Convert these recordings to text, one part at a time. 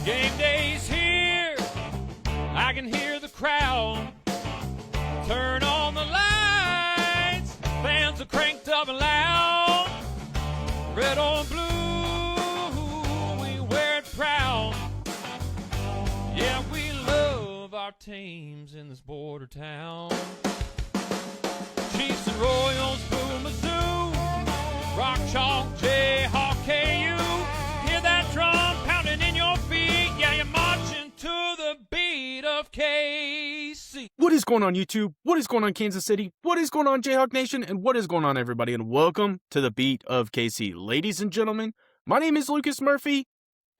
Game day's here, I can hear the crowd. Turn on the lights, fans are cranked up and loud. Red or blue, we wear it proud. Yeah, we love our teams in this border town. Chiefs and Royals, Boo Mizzou, Rock Chalk, Jayhawk, KU. Hear that drum pounding in your feet. Yeah, you're marching to the beat of KC. What is going on, YouTube? What is going on, Kansas City? What is going on, Jayhawk Nation? And what is going on, everybody? And welcome to the beat of KC. Ladies and gentlemen, my name is Lucas Murphy,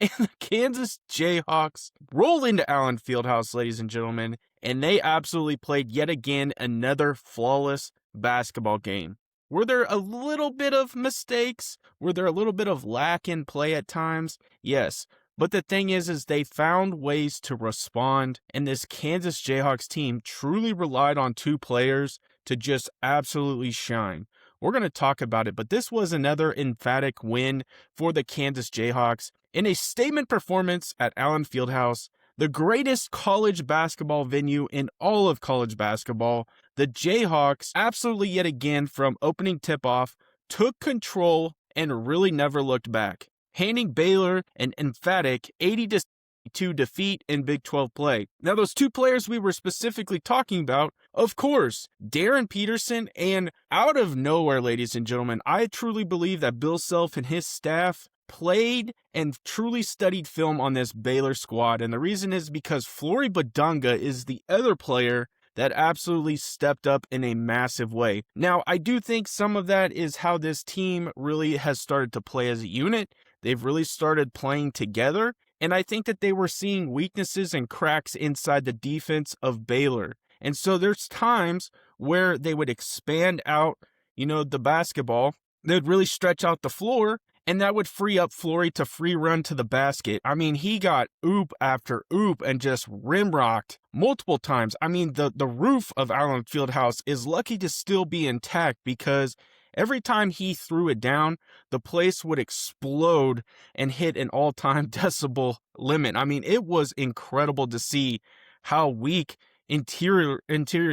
and the Kansas Jayhawks roll into Allen Fieldhouse, ladies and gentlemen, and they absolutely played yet again another flawless basketball game. Were there a little bit of mistakes? Were there a little bit of lack in play at times? Yes. But the thing is they found ways to respond, and this Kansas Jayhawks team truly relied on two players to just absolutely shine. We're going to talk about it, but this was another emphatic win for the Kansas Jayhawks in a statement performance at Allen Fieldhouse, the greatest college basketball venue in all of college basketball. The Jayhawks absolutely yet again from opening tip-off took control and really never looked back, handing Baylor an emphatic 80-62 defeat in Big 12 play. Now, those two players we were specifically talking about, of course, Darryn Peterson, and out of nowhere, ladies and gentlemen, I truly believe that Bill Self and his staff played and truly studied film on this Baylor squad, and the reason is because Flory Bidunga is the other player that absolutely stepped up in a massive way. Now, I do think some of that is how this team really has started to play as a unit. They've really started playing together, and I think that they were seeing weaknesses and cracks inside the defense of Baylor. And so there's times where they would expand out, the basketball. They'd really stretch out the floor, and that would free up Flory to free run to the basket. I mean, he got oop after oop and just rim rocked multiple times. I mean, the roof of Allen Fieldhouse is lucky to still be intact because every time he threw it down, the place would explode and hit an all-time decibel limit. I mean, it was incredible to see how weak interior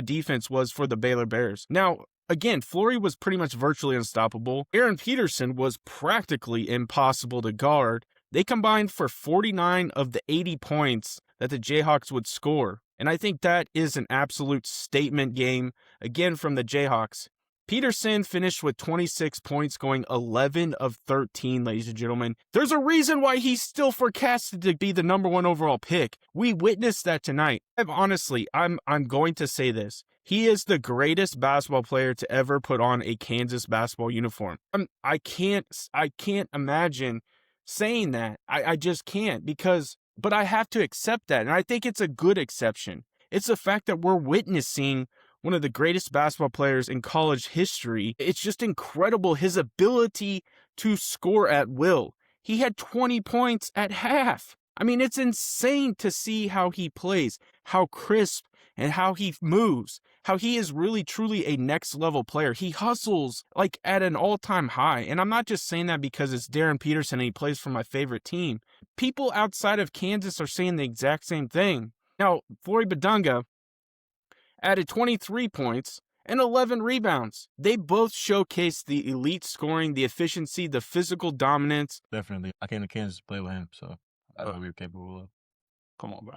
defense was for the Baylor Bears. Now, again, Flory was pretty much virtually unstoppable. Darryn Peterson was practically impossible to guard. They combined for 49 of the 80 points that the Jayhawks would score. And I think that is an absolute statement game, again, from the Jayhawks. Peterson finished with 26 points, going 11 of 13, ladies and gentlemen. There's a reason why he's still forecasted to be the number 1 overall pick. We witnessed that tonight. Honestly, I'm going to say this. He is the greatest basketball player to ever put on a Kansas basketball uniform. I can't imagine saying that. I just can't but I have to accept that. And I think it's a good exception. It's the fact that we're witnessing one of the greatest basketball players in college history. It's just incredible, his ability to score at will. He had 20 points at half. I mean, it's insane to see how he plays, how crisp and how he moves, how he is really truly a next level player. He hustles like at an all-time high. And I'm not just saying that because it's Darryn Peterson and he plays for my favorite team. People outside of Kansas are saying the exact same thing. Now, Flory Bidunga added 23 points and 11 rebounds. They both showcased the elite scoring, the efficiency, the physical dominance. Definitely. I came to Kansas to play with him, so I know we were capable of. Come on, bro.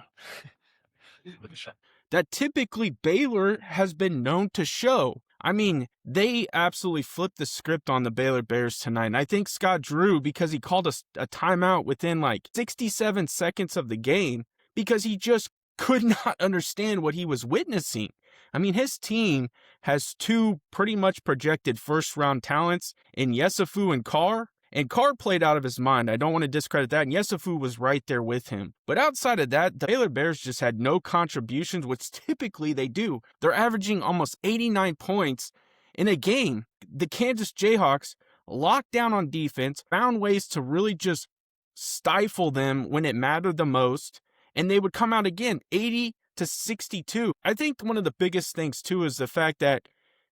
That typically Baylor has been known to show. I mean, they absolutely flipped the script on the Baylor Bears tonight. And I think Scott Drew, because he called a timeout within like 67 seconds of the game, because he just could not understand what he was witnessing. I mean, his team has two pretty much projected first-round talents in Yesufu and Carr played out of his mind. I don't want to discredit that, and Yesufu was right there with him. But outside of that, the Baylor Bears just had no contributions, which typically they do. They're averaging almost 89 points in a game. The Kansas Jayhawks locked down on defense, found ways to really just stifle them when it mattered the most, and they would come out again 80-62. I think one of the biggest things too is the fact that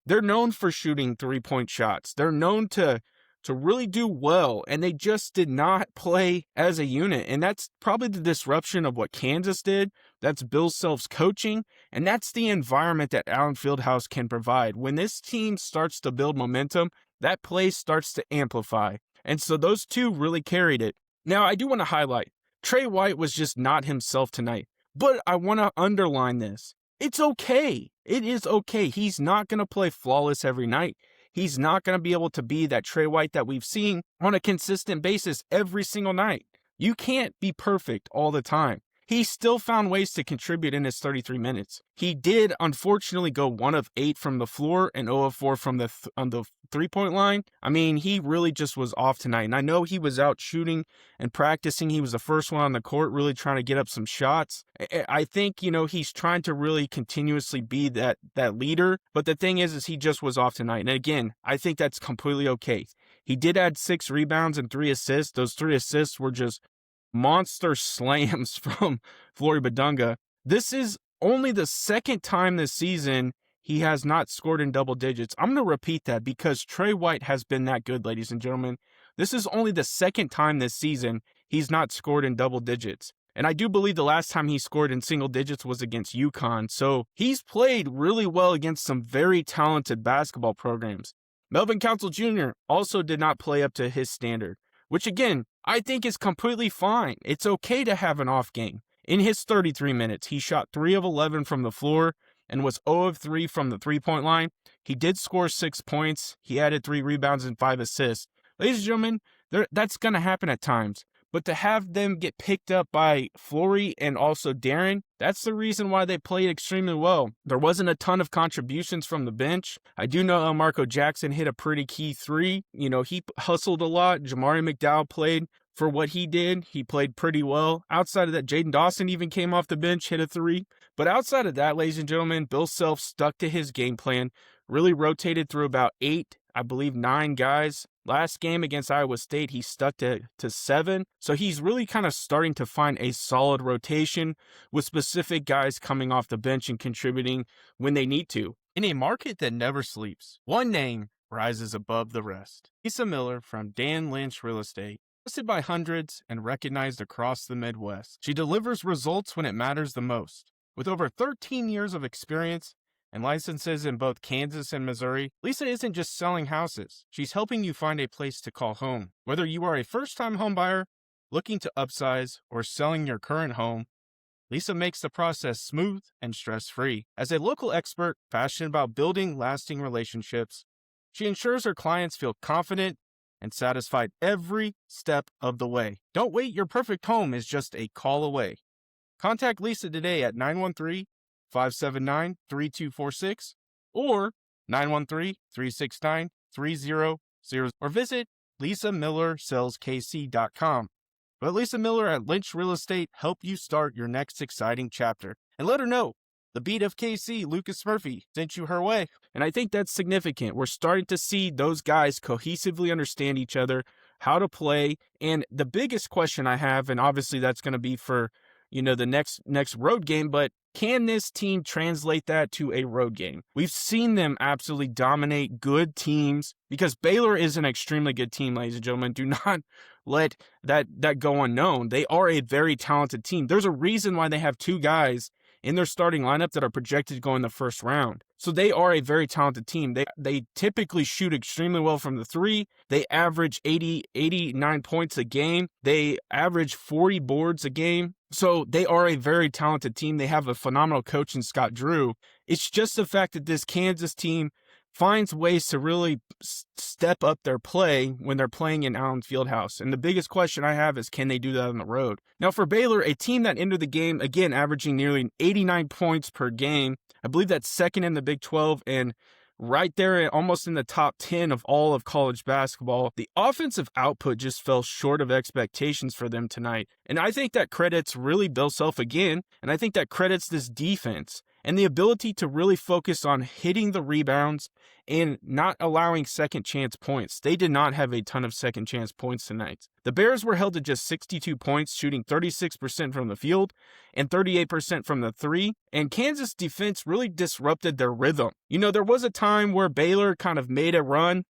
they're known for shooting three-point shots. They're known to to really do well, and they just did not play as a unit. And that's probably the disruption of what Kansas did. That's Bill Self's coaching, and that's the environment that Allen Fieldhouse can provide. When this team starts to build momentum, that play starts to amplify. And so those two really carried it. Now, I do want to highlight, Trey White was just not himself tonight. But I want to underline this. It's okay. It is okay. He's not going to play flawless every night. He's not going to be able to be that Trey White that we've seen on a consistent basis every single night. You can't be perfect all the time. He still found ways to contribute in his 33 minutes. He did, unfortunately, go 1 of 8 from the floor and 0 of 4 from on the three-point line. I mean, he really just was off tonight. And I know he was out shooting and practicing. He was the first one on the court, really trying to get up some shots. I think, he's trying to really continuously be that leader. But the thing is he just was off tonight. And again, I think that's completely okay. He did add 6 rebounds and 3 assists. Those 3 assists were just monster slams from Flory Bidunga. This is only the second time this season he has not scored in double digits. I'm going to repeat that because Trey White has been that good, ladies and gentlemen. This is only the second time this season he's not scored in double digits. And I do believe the last time he scored in single digits was against UConn. So he's played really well against some very talented basketball programs. Melvin Council Jr. also did not play up to his standard, which again, I think is completely fine. It's okay to have an off game. In his 33 minutes, he shot 3 of 11 from the floor and was 0 of 3 from the three-point line. He did score 6 points. He added 3 rebounds and 5 assists. Ladies and gentlemen, that's going to happen at times. But to have them get picked up by Flory and also Darryn, that's the reason why they played extremely well. There wasn't a ton of contributions from the bench. I do know Marco Jackson hit a pretty key 3. He hustled a lot. Jamari McDowell played for what he did. He played pretty well. Outside of that, Jaden Dawson even came off the bench, hit a 3. But outside of that, ladies and gentlemen, Bill Self stuck to his game plan, really rotated through about 8, I believe 9 guys. Last game against Iowa State, he stuck to 7. So he's really kind of starting to find a solid rotation with specific guys coming off the bench and contributing when they need to. In a market that never sleeps, one name rises above the rest. Lisa Miller from Dan Lynch Real Estate. Trusted by hundreds and recognized across the Midwest. She delivers results when it matters the most. With over 13 years of experience and licenses in both Kansas and Missouri, Lisa isn't just selling houses. She's helping you find a place to call home. Whether you are a first-time home buyer, looking to upsize, or selling your current home, Lisa makes the process smooth and stress-free. As a local expert passionate about building lasting relationships, she ensures her clients feel confident and satisfied every step of the way. Don't wait, your perfect home is just a call away. Contact Lisa today at 913-579-3246 or 913-369-3000 or visit lisamillersaleskc.com. Let Lisa Miller at Lynch Real Estate help you start your next exciting chapter. And let her know the beat of KC, Lucas Murphy, sent you her way. And I think that's significant. We're starting to see those guys cohesively understand each other, how to play. And the biggest question I have, and obviously that's going to be for the next road game, but can this team translate that to a road game? We've seen them absolutely dominate good teams because Baylor is an extremely good team, ladies and gentlemen. Do not let that go unknown. They are a very talented team. There's a reason why they have 2 guys in their starting lineup that are projected to go in the first round. So they are a very talented team. They typically shoot extremely well from the 3. They average 89 points a game. They average 40 boards a game. So they are a very talented team. They have a phenomenal coach in Scott Drew. It's just the fact that this Kansas team finds ways to really step up their play when they're playing in Allen Fieldhouse. And the biggest question I have is, can they do that on the road? Now for Baylor, a team that entered the game, again, averaging nearly 89 points per game. I believe that's second in the Big 12 and right there almost in the top 10 of all of college basketball. The offensive output just fell short of expectations for them tonight. And I think that credits really Bill Self again, and I think that credits this defense and the ability to really focus on hitting the rebounds and not allowing second chance points. They did not have a ton of second chance points tonight. The Bears were held to just 62 points, shooting 36% from the field and 38% from the 3, and Kansas defense really disrupted their rhythm. There was a time where Baylor kind of made a run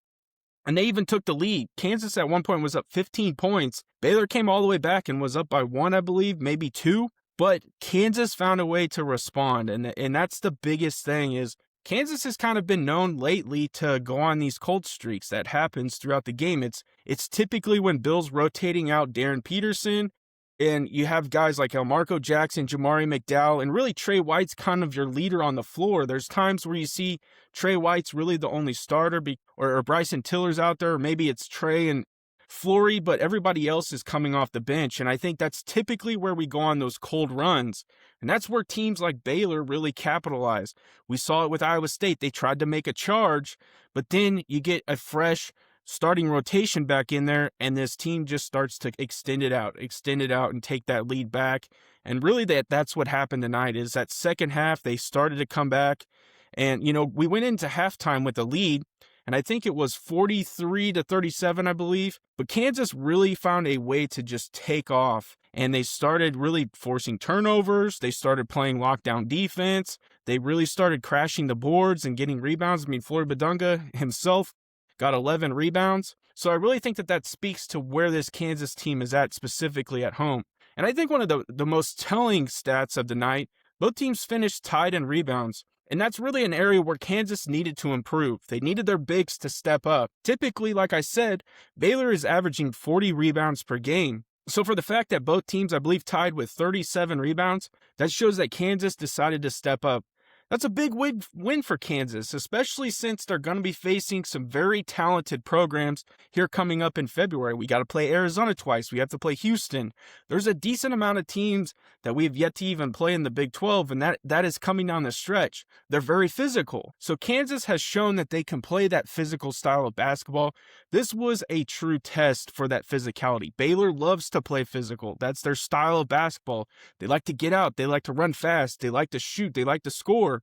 And they even took the lead. Kansas at one point was up 15 points. Baylor came all the way back and was up by 1, I believe, maybe 2. But Kansas found a way to respond. And that's the biggest thing is Kansas has kind of been known lately to go on these cold streaks that happens throughout the game. It's typically when Bill's rotating out Darryn Peterson, and you have guys like Elmarco Jackson, Jamari McDowell, and really Trey White's kind of your leader on the floor. There's times where you see Trey White's really the only starter, or Bryson Tiller's out there, or maybe it's Trey and Flory, but everybody else is coming off the bench. And I think that's typically where we go on those cold runs. And that's where teams like Baylor really capitalize. We saw it with Iowa State. They tried to make a charge, but then you get a fresh starting rotation back in there, and this team just starts to extend it out and take that lead back. And really that's what happened tonight is that second half, they started to come back. And, we went into halftime with a lead, and I think it was 43-37, I believe. But Kansas really found a way to just take off, and they started really forcing turnovers. They started playing lockdown defense. They really started crashing the boards and getting rebounds. Flory Bidunga himself got 11 rebounds. So I really think that speaks to where this Kansas team is at, specifically at home. And I think one of the most telling stats of the night, both teams finished tied in rebounds. And that's really an area where Kansas needed to improve. They needed their bigs to step up. Typically, like I said, Baylor is averaging 40 rebounds per game. So for the fact that both teams, I believe, tied with 37 rebounds, that shows that Kansas decided to step up. That's a big win for Kansas, especially since they're going to be facing some very talented programs here coming up in February. We got to play Arizona twice. We have to play Houston. There's a decent amount of teams that we have yet to even play in the Big 12, and that is coming down the stretch. They're very physical. So Kansas has shown that they can play that physical style of basketball. This was a true test for that physicality. Baylor loves to play physical. That's their style of basketball. They like to get out. They like to run fast. They like to shoot. They like to score.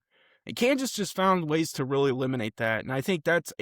And Kansas just found ways to really eliminate that. And I think that's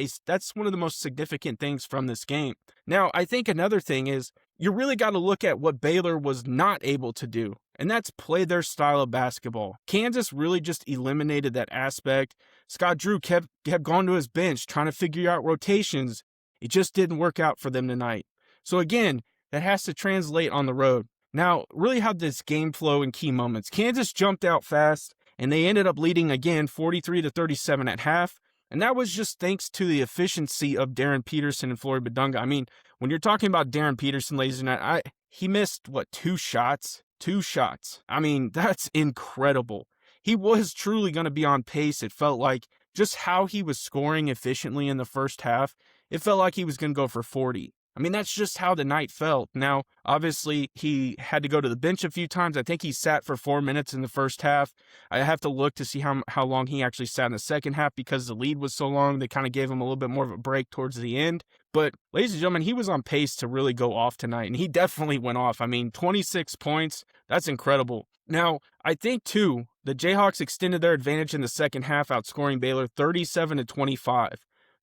one of the most significant things from this game. Now, I think another thing is you really got to look at what Baylor was not able to do, and that's play their style of basketball. Kansas really just eliminated that aspect. Scott Drew kept going to his bench trying to figure out rotations. It just didn't work out for them tonight. So again, that has to translate on the road. Now, really how this game flow in key moments. Kansas jumped out fast, and they ended up leading again 43-37 at half. And that was just thanks to the efficiency of Darryn Peterson and Flory Bidunga. When you're talking about Darryn Peterson, ladies and gentlemen, he missed, 2 shots? 2 shots. That's incredible. He was truly going to be on pace. It felt like just how he was scoring efficiently in the first half, it felt like he was going to go for 40. That's just how the night felt. Now, obviously, he had to go to the bench a few times. I think he sat for 4 minutes in the first half. I have to look to see how long he actually sat in the second half because the lead was so long. They kind of gave him a little bit more of a break towards the end. But, ladies and gentlemen, he was on pace to really go off tonight, and he definitely went off. 26 points, that's incredible. Now, I think, too, the Jayhawks extended their advantage in the second half, outscoring Baylor 37-25.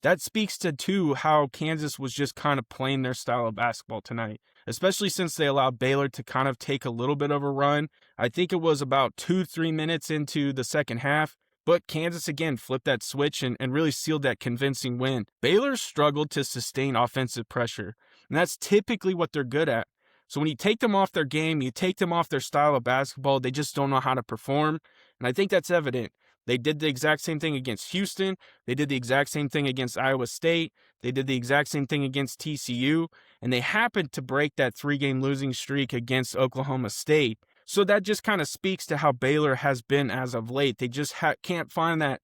That speaks to, too, how Kansas was just kind of playing their style of basketball tonight, especially since they allowed Baylor to kind of take a little bit of a run. I think it was about 2-3 minutes into the second half, but Kansas again flipped that switch and really sealed that convincing win. Baylor struggled to sustain offensive pressure, and that's typically what they're good at. So when you take them off their game, you take them off their style of basketball, they just don't know how to perform, and I think that's evident. They did the exact same thing against Houston. They did the exact same thing against Iowa State. They did the exact same thing against TCU. And they happened to break that 3-game losing streak against Oklahoma State. So that just kind of speaks to how Baylor has been as of late. They just can't find that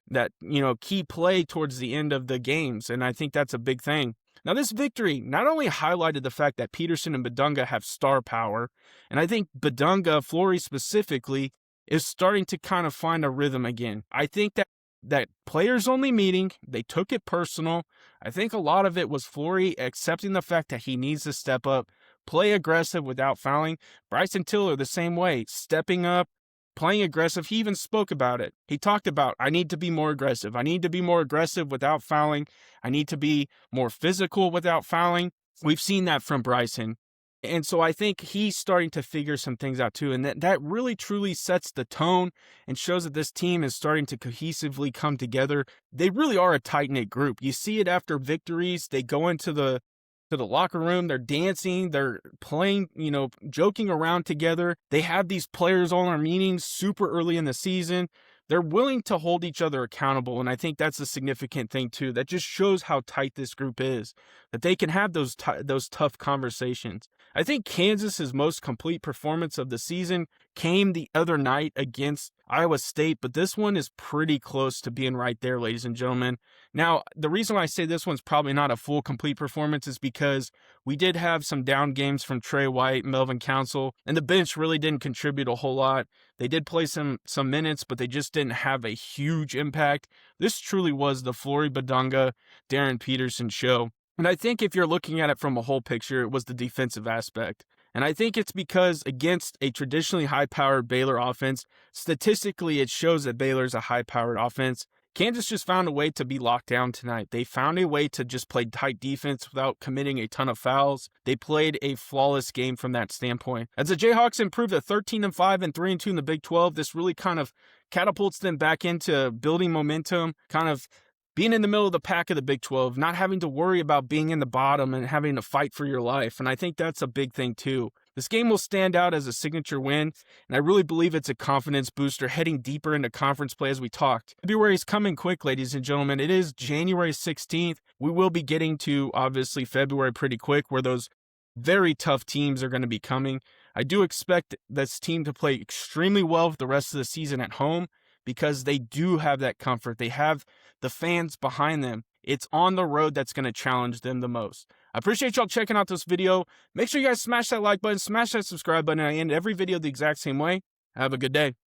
key play towards the end of the games. And I think that's a big thing. Now, this victory not only highlighted the fact that Peterson and Bidunga have star power, and I think Bidunga, Flory specifically, is starting to kind of find a rhythm again. I think that players-only meeting, they took it personal. I think a lot of it was Flory accepting the fact that he needs to step up, play aggressive without fouling. Bryson Tiller, the same way, stepping up, playing aggressive. He even spoke about it. He talked about, I need to be more aggressive. I need to be more aggressive without fouling. I need to be more physical without fouling. We've seen that from Bryson. And so I think he's starting to figure some things out too. And that really truly sets the tone and shows that this team is starting to cohesively come together. They really are a tight-knit group. You see it after victories. They go into the locker room, they're dancing, they're playing, joking around together. They have these players all in our meetings super early in the season. They're willing to hold each other accountable, and I think that's a significant thing too. That just shows how tight this group is, that they can have those tough conversations. I think Kansas's most complete performance of the season came the other night against Iowa State, but this one is pretty close to being right there, ladies and gentlemen. Now, the reason why I say this one's probably not a full complete performance is because we did have some down games from Trey White, Melvin Council, and the bench really didn't contribute a whole lot. They did play some minutes, but they just didn't have a huge impact. This truly was the Flory, Bidunga, Darryn, Peterson show. And I think if you're looking at it from a whole picture, it was the defensive aspect. And I think it's because against a traditionally high-powered Baylor offense, statistically it shows that Baylor's a high-powered offense. Kansas just found a way to be locked down tonight. They found a way to just play tight defense without committing a ton of fouls. They played a flawless game from that standpoint. As the Jayhawks improved to 13-5 and 3-2 in the Big 12, this really kind of catapults them back into building momentum, kind of being in the middle of the pack of the Big 12, not having to worry about being in the bottom and having to fight for your life. And I think that's a big thing too. This game will stand out as a signature win, and I really believe it's a confidence booster heading deeper into conference play as we talked. February is coming quick, ladies and gentlemen. It is January 16th. We will be getting to, obviously, February pretty quick, where those very tough teams are going to be coming. I do expect this team to play extremely well for the rest of the season at home, because they do have that comfort. They have the fans behind them. It's on the road that's going to challenge them the most. I appreciate y'all checking out this video. Make sure you guys smash that like button, smash that subscribe button. I end every video the exact same way. Have a good day.